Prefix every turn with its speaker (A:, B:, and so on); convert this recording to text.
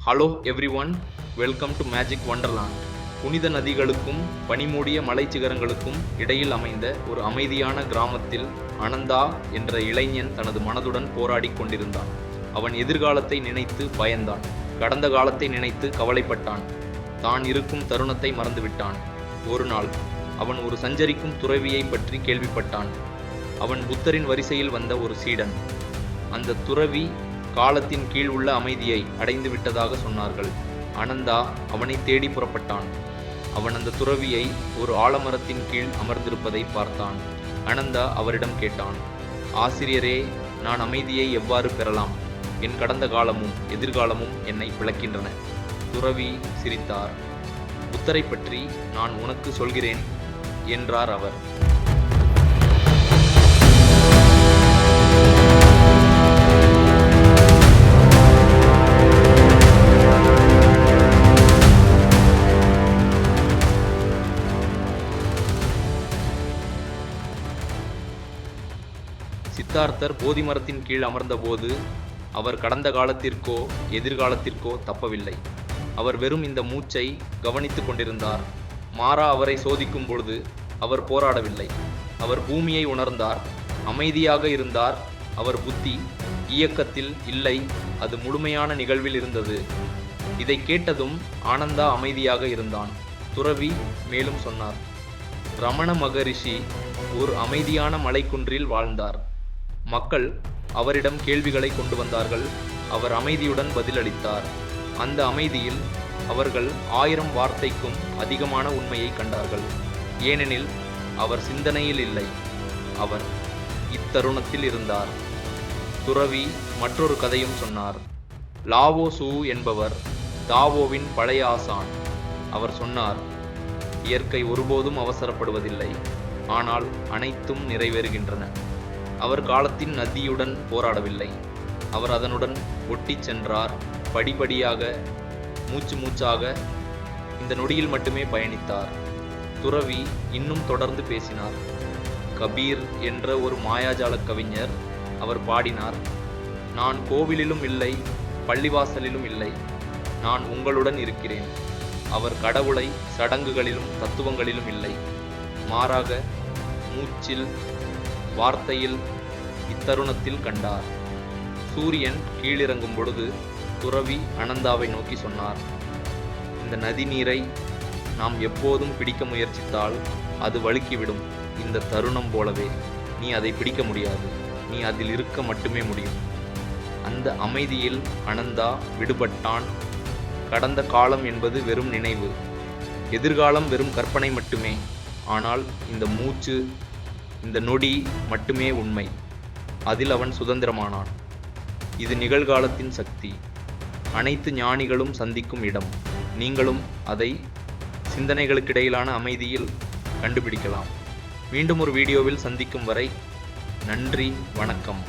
A: Hello everyone, welcome to magic wonderland. புனித நதிகளுக்கும் பனிமூடிய மலைச்சிகரங்களுக்கும் இடையில் அமைந்த ஒரு அமைதியான கிராமத்தில் அனந்தா என்ற இளைஞன் தனது மனதுடன் போராடி கொண்டிருந்தான். அவன் எதிர்காலத்தை நினைத்து பயந்தான், கடந்த காலத்தை நினைத்து கவலைப்பட்டான், தான் இருக்கும் தருணத்தை மறந்துவிட்டான். ஒரு நாள் அவன் ஒரு சஞ்சரிக்கும் துறவியை பற்றி கேள்விப்பட்டான். அவன் புத்தரின் வரிசையில் வந்த ஒரு சீடன். அந்த துறவி காலத்தின் கீழ் உள்ள அமைதியை அடைந்து விட்டதாக சொன்னார்கள். அனந்தா அவனை தேடி புறப்பட்டான். அவன் அந்த துறவியை ஒரு ஆலமரத்தின் கீழ் அமர்ந்திருப்பதை பார்த்தான். அனந்தா அவரிடம் கேட்டான், ஆசிரியரே, நான் அமைதியை எவ்வாறு பெறலாம்? என் கடந்த காலமும் எதிர்காலமும் என்னை பிளக்கின்றன. துறவி சிரித்தார். புத்தரை பற்றி நான் உனக்கு சொல்கிறேன் என்றார் அவர். சித்தார்த்தர் போதி மரத்தின் கீழ் அமர்ந்தபோது அவர் கடந்த காலத்திற்கோ எதிர்காலத்திற்கோ தப்பவில்லை. அவர் வெறும் இந்த மூச்சை கவனித்துக் கொண்டிருந்தார். மாறா அவரை சோதிக்கும் பொழுது அவர் போராடவில்லை. அவர் பூமியை உணர்ந்தார், அமைதியாக இருந்தார். அவர் புத்தி இயக்கத்தில் இல்லை, அது முழுமையான நிகழ்வில் இருந்தது. இதை கேட்டதும் ஆனந்தா அமைதியாக இருந்தான். துறவி மேலும் சொன்னார், ரமண மகரிஷி ஒரு அமைதியான மலைக்குன்றில் வாழ்ந்தார். மக்கள் அவரிடம் கேள்விகளை கொண்டு வந்தார்கள். அவர் அமைதியுடன் பதிலளித்தார். அந்த அமைதியில் அவர்கள் 1000 வார்த்தைக்கும் அதிகமான உண்மையை கண்டார்கள். ஏனெனில் அவர் சிந்தனையில் இல்லை, அவர் இத்தருணத்தில் இருந்தார். துறவி மற்றொரு கதையும் சொன்னார். லாவோ சு என்பவர் தாவோவின் பழைய ஆசான். அவர் சொன்னார், இயற்கை ஒருபோதும் அவசரப்படுவதில்லை, ஆனால் அனைத்தும் நிறைவேறுகின்றன. அவர் காலத்தின் நதியுடன் போராடவில்லை, அவர் அதனுடன் ஒட்டிச் சென்றார். படிப்படியாக, மூச்சு மூச்சாக, இந்த நொடியில் மட்டுமே பயணித்தார். துறவி இன்னும் தொடர்ந்து பேசினார். கபீர் என்ற ஒரு மாயாஜால கவிஞர், அவர் பாடினார், நான் கோவிலிலும் இல்லை, பள்ளிவாசலிலும் இல்லை, நான் உங்களுடன் இருக்கிறேன். அவர் கடவுளை சடங்குகளிலும் தத்துவங்களிலும் இல்லை, மாறாக மூச்சில், வார்த்தையில், இத்தருணத்தில் கண்டார். சூரியன் கீழிறங்கும் பொழுது துறவி அனந்தாவை நோக்கி சொன்னார், இந்த நதி நீரை நாம் எப்போதும் பிடிக்க முயற்சித்தால் அது வழுக்கிவிடும். இந்த தருணம் போலவே நீ அதை பிடிக்க முடியாது, நீ அதில் இருக்க மட்டுமே முடியும். அந்த அமைதியில் அனந்தா விடுபட்டான். கடந்த காலம் என்பது வெறும் நினைவு, எதிர்காலம் வெறும் கற்பனை மட்டுமே. ஆனால் இந்த மூச்சு, இந்த நொடி மட்டுமே உண்மை. அதில் அவன் சுதந்திரமானான். இது நிகழ்காலத்தின் சக்தி, அனைத்து ஞானிகளும் சந்திக்கும் இடம். நீங்களும் அதை சிந்தனைகளுக்கிடையிலான அமைதியில் கண்டுபிடிக்கலாம். மீண்டும் ஒரு வீடியோவில் சந்திக்கும் வரை நன்றி, வணக்கம்.